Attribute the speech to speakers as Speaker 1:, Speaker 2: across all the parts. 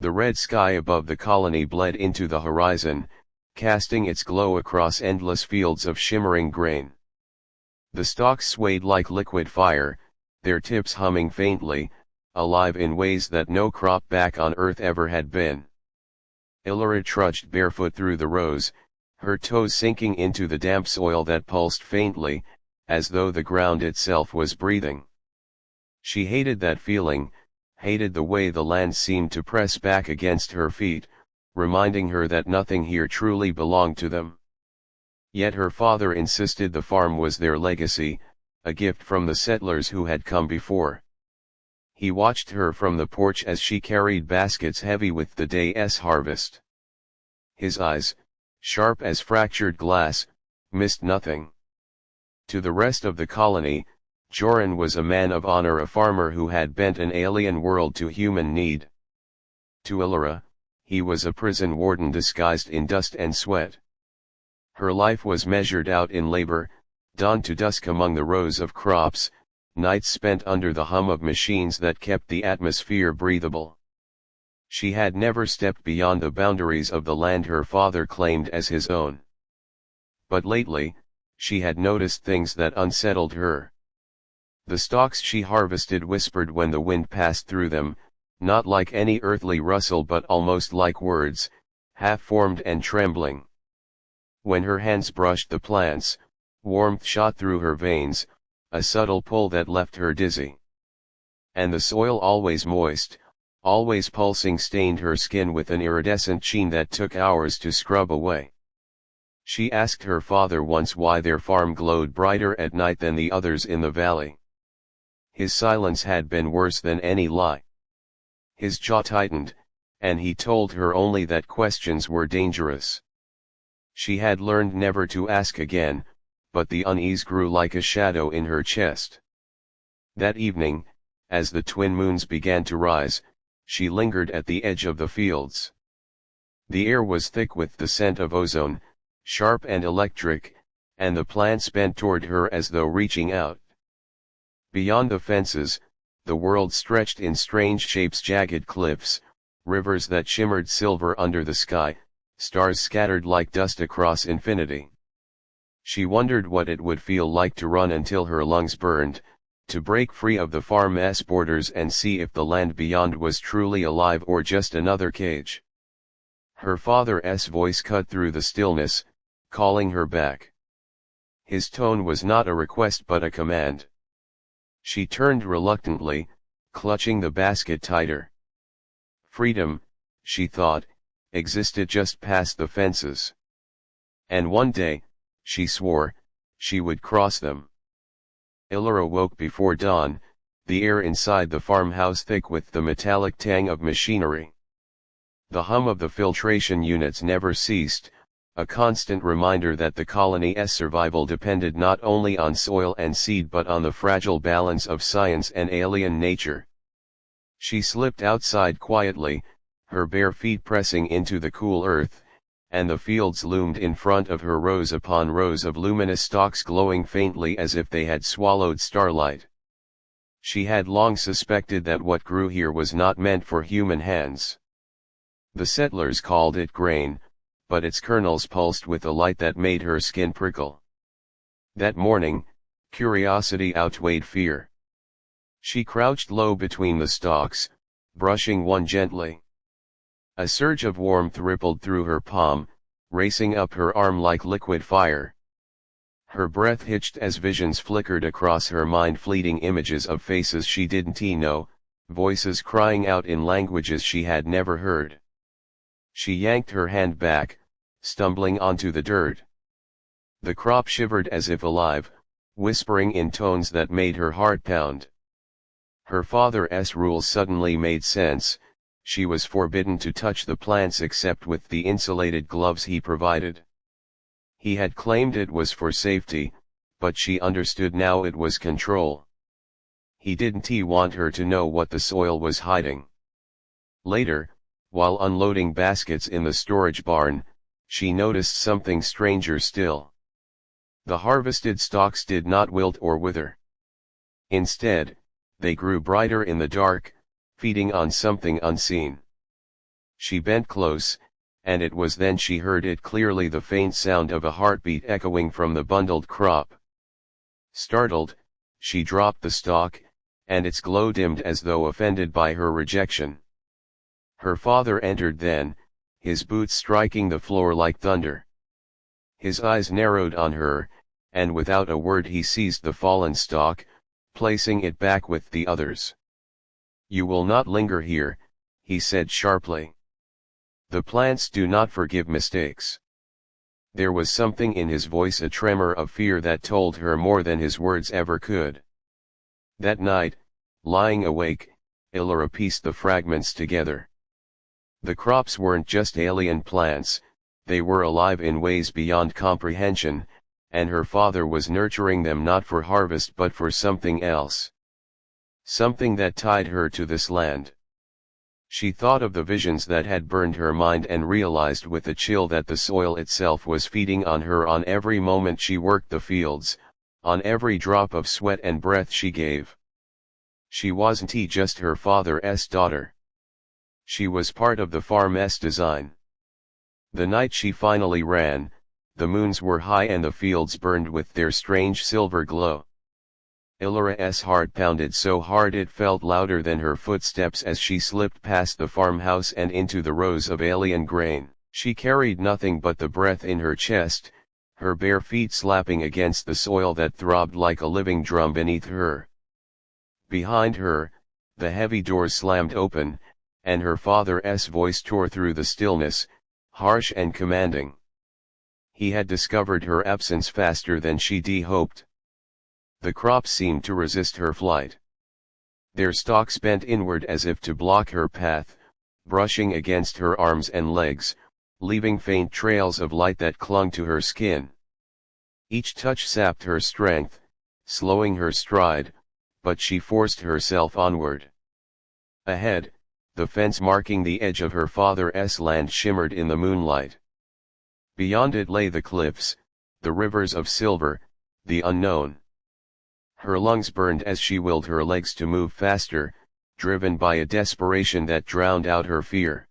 Speaker 1: The red sky above the colony bled into the horizon, casting its glow across endless fields of shimmering grain. The stalks swayed like liquid fire, their tips humming faintly, alive in ways that no crop back on Earth ever had been. Elara trudged barefoot through the rows, her toes sinking into the damp soil that pulsed faintly, as though the ground itself was breathing. She hated that feeling, hated the way the land seemed to press back against her feet, reminding her that nothing here truly belonged to them. Yet her father insisted the farm was their legacy, a gift from the settlers who had come before. He watched her from the porch as she carried baskets heavy with the day's harvest. His eyes, sharp as fractured glass, missed nothing. To the rest of the colony, Joran was a man of honor, a farmer who had bent an alien world to human need. To Elara, he was a prison warden disguised in dust and sweat. Her life was measured out in labor, dawn to dusk among the rows of crops, nights spent under the hum of machines that kept the atmosphere breathable. She had never stepped beyond the boundaries of the land her father claimed as his own. But lately, she had noticed things that unsettled her. The stalks she harvested whispered when the wind passed through them, not like any earthly rustle but almost like words, half-formed and trembling. When her hands brushed the plants, warmth shot through her veins, a subtle pull that left her dizzy. And the soil, always moist, always pulsing, stained her skin with an iridescent sheen that took hours to scrub away. She asked her father once why their farm glowed brighter at night than the others in the valley. His silence had been worse than any lie. His jaw tightened, and he told her only that questions were dangerous. She had learned never to ask again, but the unease grew like a shadow in her chest. That evening, as the twin moons began to rise, she lingered at the edge of the fields. The air was thick with the scent of ozone, sharp and electric, and the plants bent toward her as though reaching out. Beyond the fences, the world stretched in strange shapes, jagged cliffs, rivers that shimmered silver under the sky, stars scattered like dust across infinity. She wondered what it would feel like to run until her lungs burned, to break free of the farm's borders and see if the land beyond was truly alive or just another cage. Her father's voice cut through the stillness, calling her back. His tone was not a request but a command. She turned reluctantly, clutching the basket tighter. Freedom, she thought, existed just past the fences. And one day, she swore, she would cross them. Elara woke before dawn, the air inside the farmhouse thick with the metallic tang of machinery. The hum of the filtration units never ceased, a constant reminder that the colony's survival depended not only on soil and seed but on the fragile balance of science and alien nature. She slipped outside quietly, her bare feet pressing into the cool earth, and the fields loomed in front of her, rows upon rows of luminous stalks glowing faintly as if they had swallowed starlight. She had long suspected that what grew here was not meant for human hands. The settlers called it grain, but its kernels pulsed with a light that made her skin prickle. That morning, curiosity outweighed fear. She crouched low between the stalks, brushing one gently. A surge of warmth rippled through her palm, racing up her arm like liquid fire. Her breath hitched as visions flickered across her mind, fleeting images of faces she didn't know, voices crying out in languages she had never heard. She yanked her hand back, stumbling onto the dirt. The crop shivered as if alive, whispering in tones that made her heart pound. Her father's rules suddenly made sense. She was forbidden to touch the plants except with the insulated gloves he provided. He had claimed it was for safety, but she understood now it was control. He didn't want her to know what the soil was hiding. Later, while unloading baskets in the storage barn, she noticed something stranger still. The harvested stalks did not wilt or wither. Instead, they grew brighter in the dark, feeding on something unseen. She bent close, and it was then she heard it clearly, the faint sound of a heartbeat echoing from the bundled crop. Startled, she dropped the stalk, and its glow dimmed as though offended by her rejection. Her father entered then, his boots striking the floor like thunder. His eyes narrowed on her, and without a word he seized the fallen stalk, placing it back with the others. "You will not linger here," he said sharply. "The plants do not forgive mistakes." There was something in his voice, a tremor of fear that told her more than his words ever could. That night, lying awake, Elara pieced the fragments together. The crops weren't just alien plants, they were alive in ways beyond comprehension, and her father was nurturing them not for harvest but for something else. Something that tied her to this land. She thought of the visions that had burned her mind and realized with a chill that the soil itself was feeding on her on every moment she worked the fields, on every drop of sweat and breath she gave. She wasn't just her father's daughter. She was part of the farm's design. The night she finally ran, the moons were high and the fields burned with their strange silver glow. Elara's heart pounded so hard it felt louder than her footsteps as she slipped past the farmhouse and into the rows of alien grain. She carried nothing but the breath in her chest, her bare feet slapping against the soil that throbbed like a living drum beneath her. Behind her, the heavy doors slammed open, and her father's voice tore through the stillness, harsh and commanding. He had discovered her absence faster than she'd hoped. The crops seemed to resist her flight. Their stalks bent inward as if to block her path, brushing against her arms and legs, leaving faint trails of light that clung to her skin. Each touch sapped her strength, slowing her stride, but she forced herself onward. Ahead, the fence marking the edge of her father's land shimmered in the moonlight. Beyond it lay the cliffs, the rivers of silver, the unknown. Her lungs burned as she willed her legs to move faster, driven by a desperation that drowned out her fear.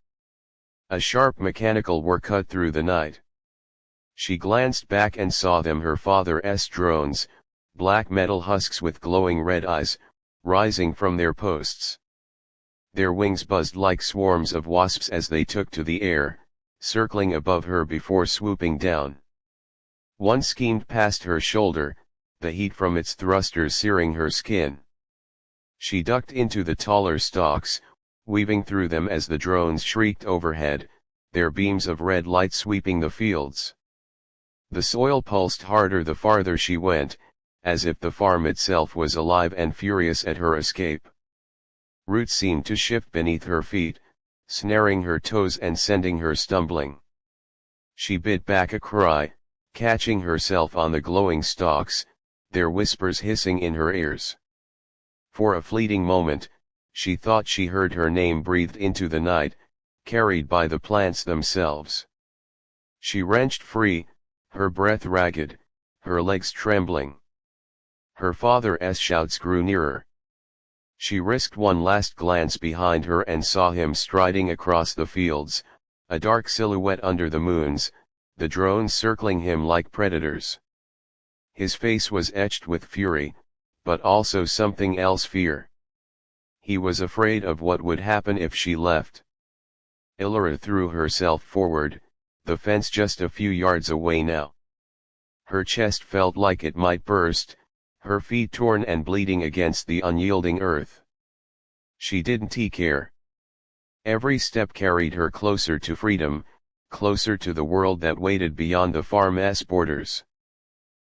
Speaker 1: A sharp mechanical whir cut through the night. She glanced back and saw them, her father's drones, black metal husks with glowing red eyes, rising from their posts. Their wings buzzed like swarms of wasps as they took to the air, circling above her before swooping down. One schemed past her shoulder, the heat from its thrusters searing her skin. She ducked into the taller stalks, weaving through them as the drones shrieked overhead, their beams of red light sweeping the fields. The soil pulsed harder the farther she went, as if the farm itself was alive and furious at her escape. Roots seemed to shift beneath her feet, snaring her toes and sending her stumbling. She bit back a cry, catching herself on the glowing stalks, their whispers hissing in her ears. For a fleeting moment, she thought she heard her name breathed into the night, carried by the plants themselves. She wrenched free, her breath ragged, her legs trembling. Her father's shouts grew nearer. She risked one last glance behind her and saw him striding across the fields, a dark silhouette under the moons, the drones circling him like predators. His face was etched with fury, but also something else, fear. He was afraid of what would happen if she left. Elara threw herself forward, the fence just a few yards away now. Her chest felt like it might burst, her feet torn and bleeding against the unyielding earth. She didn't care. Every step carried her closer to freedom, closer to the world that waited beyond the farm's borders.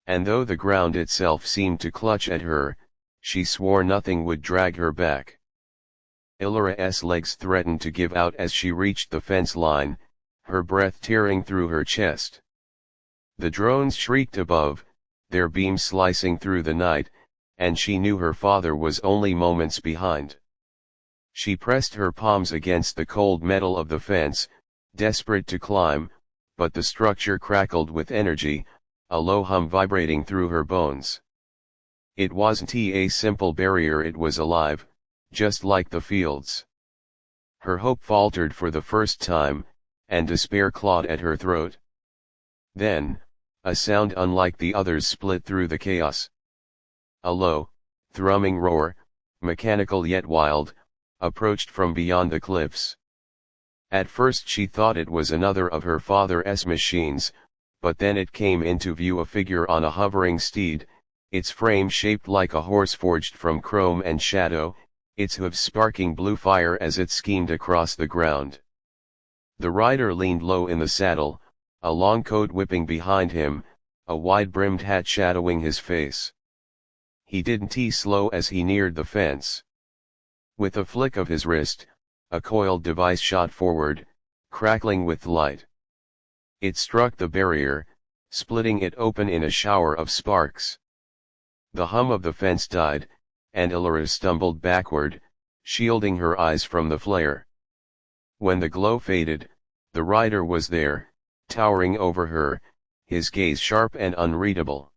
Speaker 1: And though the ground itself seemed to clutch at her, she swore nothing would drag her back. Elara's legs threatened to give out as she reached the fence line, her breath tearing through her chest. The drones shrieked above, their beams slicing through the night, and she knew her father was only moments behind. She pressed her palms against the cold metal of the fence, desperate to climb, but the structure crackled with energy, a low hum vibrating through her bones. It wasn't a simple barrier, it was alive, just like the fields. Her hope faltered for the first time, and despair clawed at her throat. Then, a sound unlike the others split through the chaos. A low, thrumming roar, mechanical yet wild, approached from beyond the cliffs. At first she thought it was another of her father's machines, but then it came into view, a figure on a hovering steed, its frame shaped like a horse forged from chrome and shadow, its hooves sparking blue fire as it schemed across the ground. The rider leaned low in the saddle, a long coat whipping behind him, a wide-brimmed hat shadowing his face. He didn't slow as he neared the fence. With a flick of his wrist, a coiled device shot forward, crackling with light. It struck the barrier, splitting it open in a shower of sparks. The hum of the fence died, and Elara stumbled backward, shielding her eyes from the flare. When the glow faded, the rider was there, towering over her, his gaze sharp and unreadable.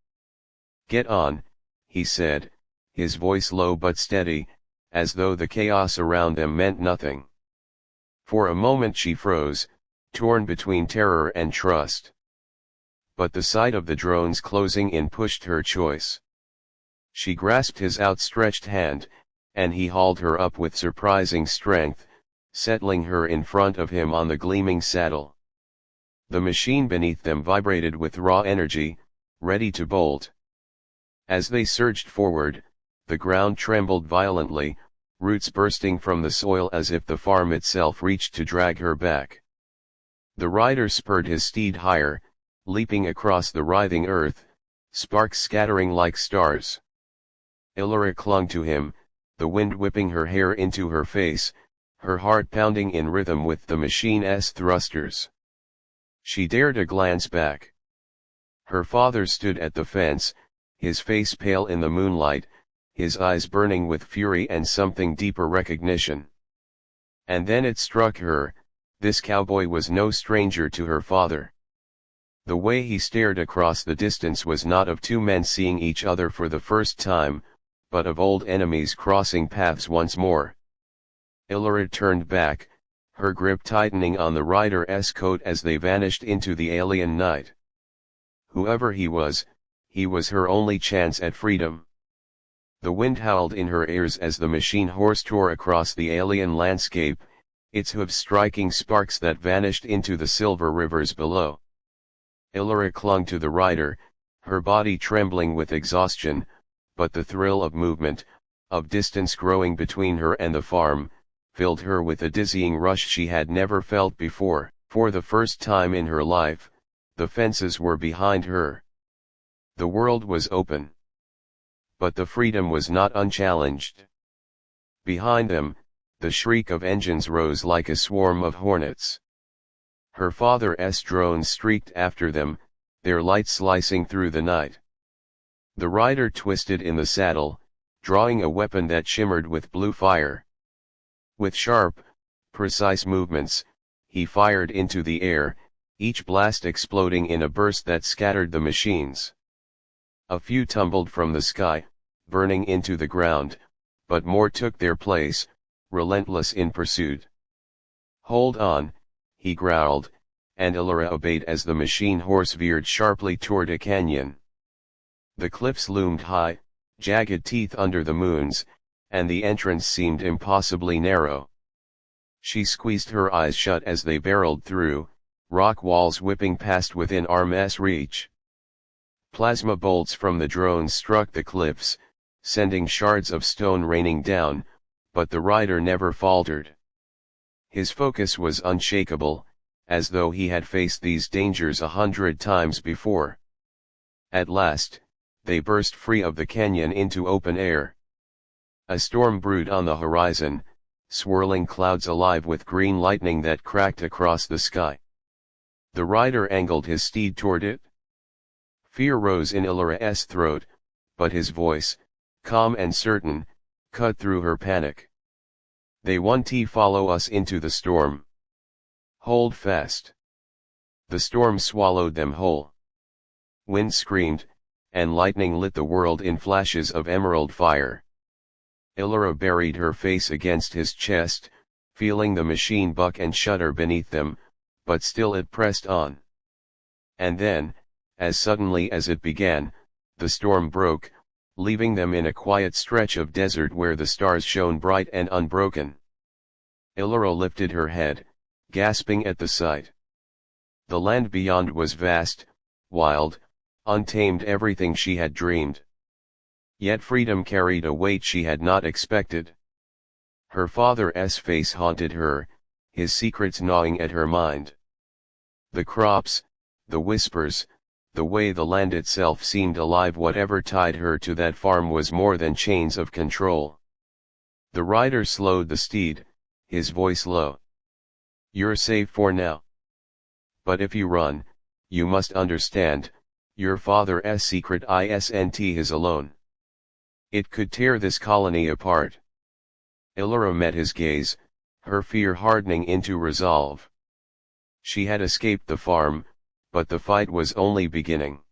Speaker 1: "Get on," he said, his voice low but steady, as though the chaos around them meant nothing. For a moment she froze, torn between terror and trust. But the sight of the drones closing in pushed her choice. She grasped his outstretched hand, and he hauled her up with surprising strength, settling her in front of him on the gleaming saddle. The machine beneath them vibrated with raw energy, ready to bolt. As they surged forward, the ground trembled violently, roots bursting from the soil as if the farm itself reached to drag her back. The rider spurred his steed higher, leaping across the writhing earth, sparks scattering like stars. Elara clung to him, the wind whipping her hair into her face, her heart pounding in rhythm with the machine's thrusters. She dared a glance back. Her father stood at the fence, his face pale in the moonlight, his eyes burning with fury and something deeper recognition. And then it struck her, this cowboy was no stranger to her father. The way he stared across the distance was not of two men seeing each other for the first time, but of old enemies crossing paths once more. Elara turned back, her grip tightening on the rider's coat as they vanished into the alien night. Whoever he was her only chance at freedom. The wind howled in her ears as the machine horse tore across the alien landscape, its hooves striking sparks that vanished into the silver rivers below. Elara clung to the rider, her body trembling with exhaustion, but the thrill of movement, of distance growing between her and the farm, filled her with a dizzying rush she had never felt before. For the first time in her life, the fences were behind her. The world was open. But the freedom was not unchallenged. Behind them, the shriek of engines rose like a swarm of hornets. Her father's drones streaked after them, their light slicing through the night. The rider twisted in the saddle, drawing a weapon that shimmered with blue fire. With sharp, precise movements, he fired into the air, each blast exploding in a burst that scattered the machines. A few tumbled from the sky, burning into the ground, but more took their place, relentless in pursuit. "Hold on," he growled, and Elara obeyed as the machine horse veered sharply toward a canyon. The cliffs loomed high, jagged teeth under the moons, and the entrance seemed impossibly narrow. She squeezed her eyes shut as they barreled through, rock walls whipping past within arm's reach. Plasma bolts from the drones struck the cliffs, sending shards of stone raining down, but the rider never faltered. His focus was unshakable, as though he had faced these dangers 100 times before. At last, they burst free of the canyon into open air. A storm brewed on the horizon, swirling clouds alive with green lightning that cracked across the sky. The rider angled his steed toward it. Fear rose in Elara's throat, but his voice, calm and certain, cut through her panic. "They won't follow us into the storm. Hold fast." The storm swallowed them whole. Wind screamed, and lightning lit the world in flashes of emerald fire. Elara buried her face against his chest, feeling the machine buck and shudder beneath them, but still it pressed on. And then, as suddenly as it began, the storm broke, leaving them in a quiet stretch of desert where the stars shone bright and unbroken. Elara lifted her head, gasping at the sight. The land beyond was vast, wild, untamed, everything she had dreamed. Yet freedom carried a weight she had not expected. Her father's face haunted her, his secrets gnawing at her mind. The crops, the whispers, the way the land itself seemed alive, whatever tied her to that farm was more than chains of control. The rider slowed the steed, his voice low. "You're safe for now. But if you run, you must understand, your father's secret isn't his alone. It could tear this colony apart." Elara met his gaze, her fear hardening into resolve. She had escaped the farm, but the fight was only beginning.